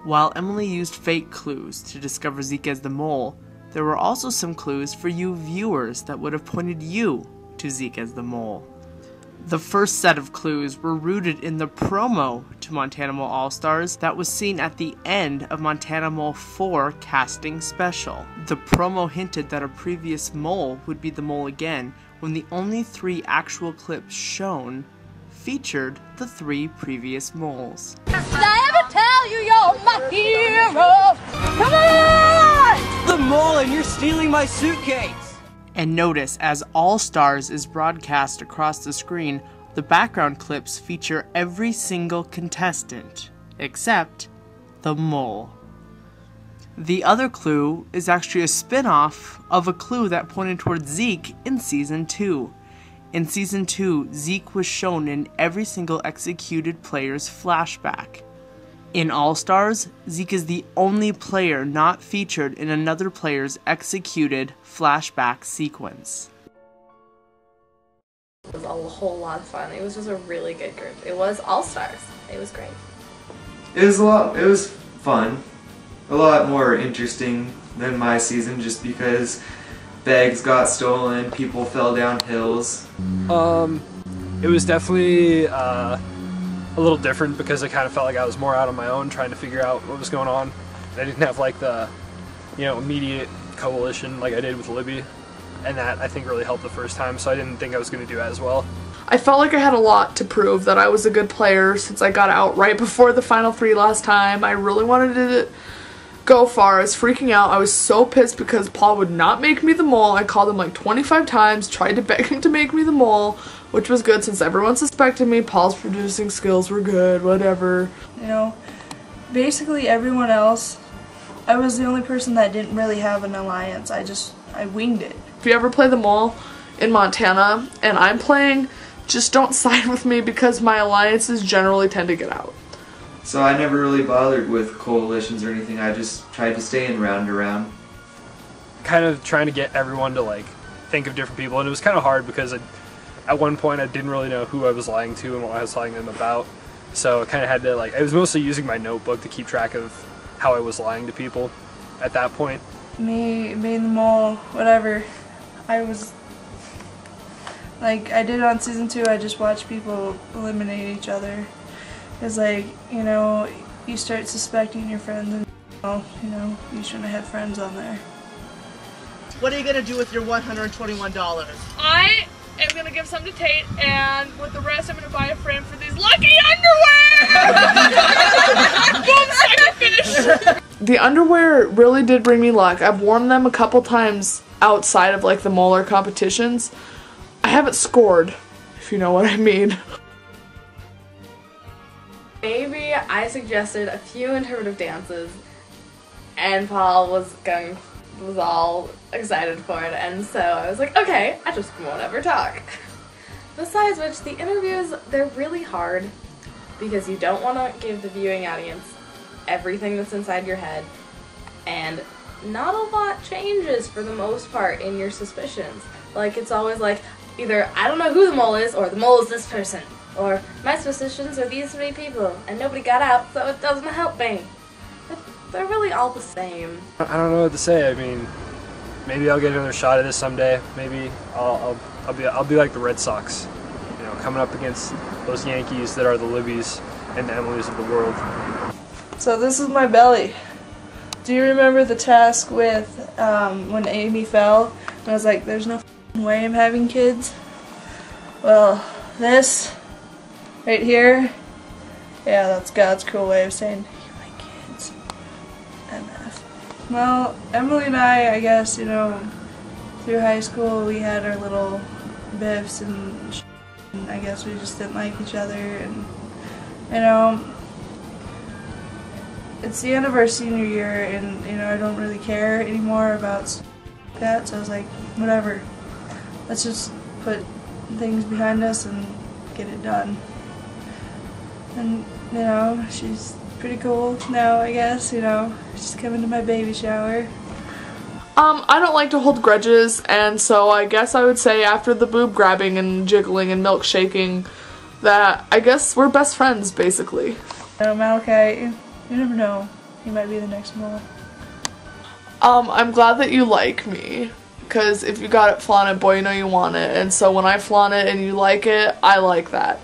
While Emily used fake clues to discover Zeke as the mole, there were also some clues for you viewers that would have pointed you to Zeke as the mole. The first set of clues were rooted in the promo to Montana Mole All-Stars that was seen at the end of Montana Mole 4 casting special. The promo hinted that a previous mole would be the mole again, when the only 3 actual clips shown featured the 3 previous moles. Did I ever tell you you're my hero? Come on! The mole and you're stealing my suitcase! And notice, as All Stars is broadcast across the screen, the background clips feature every single contestant, except the mole. The other clue is actually a spin-off of a clue that pointed towards Zeke in Season 2. In Season 2, Zeke was shown in every single executed player's flashback. In All-Stars, Zeke is the only player not featured in another player's executed flashback sequence. It was a whole lot of fun. It was just a really good group. It was All-Stars. It was great. It was fun. A lot more interesting than my season just because bags got stolen, people fell down hills. It was definitely a little different because I kind of felt like I was more out on my own trying to figure out what was going on. I didn't have like the, immediate coalition like I did with Libby, and that I think really helped the first time, so I didn't think I was going to do as well. I felt like I had a lot to prove, that I was a good player since I got out right before the final 3 last time. I really wanted to go far. I was freaking out. I was so pissed because Paul would not make me the mole. I called him like 25 times, tried to beg him to make me the mole, which was good since everyone suspected me. Paul's producing skills were good, whatever. Basically everyone else, I was the only person that didn't really have an alliance. I winged it. If you ever play the mole in Montana and I'm playing, just don't side with me because my alliances generally tend to get out. So I never really bothered with coalitions or anything. I just tried to stay in round to round. Kind of trying to get everyone to think of different people, and it was kind of hard because at one point I didn't really know who I was lying to and what I was lying to them about. So I kind of had to I was mostly using my notebook to keep track of how I was lying to people at that point. Me being the mole, whatever. I was I did on Season 2, I just watched people eliminate each other. It's you start suspecting your friends and you shouldn't have had friends on there. What are you gonna do with your $121? I am gonna give some to Tate, and with the rest I'm gonna buy a friend for these lucky underwear! Boom, second finish! The underwear really did bring me luck. I've worn them a couple times outside of the Molar competitions. I haven't scored, if you know what I mean. Maybe I suggested a few interpretive dances, and Paul was all excited for it, and so I was like, okay, I just won't ever talk. Besides which, the interviews, they're really hard because you don't want to give the viewing audience everything that's inside your head, and not a lot changes for the most part in your suspicions. It's always either I don't know who the mole is, or the mole is this person, or my suspicions are these 3 people, and nobody got out, so it doesn't help me. But they're really all the same. I don't know what to say. I mean, maybe I'll get another shot at this someday. Maybe I'll be like the Red Sox, coming up against those Yankees that are the Libbies and the Emilys of the world. So this is my belly. Do you remember the task with when Amy fell? And I was like, there's no way I'm having kids. Well, this right here, yeah, that's God's cruel way of saying, you're my kids. MF. Well, Emily and I guess, through high school we had our little biffs and I guess we just didn't like each other, and it's the end of our senior year, and I don't really care anymore about that, so I was like, whatever, let's just put things behind us and get it done. And she's pretty cool now, I guess. She's coming to my baby shower. I don't like to hold grudges, and so I guess I would say after the boob grabbing and jiggling and milkshaking that I guess we're best friends, basically. Malachi, you never know. He might be the next mole. I'm glad that you like me. Because if you got it, flaunt it, boy, you know you want it. And so when I flaunt it and you like it, I like that.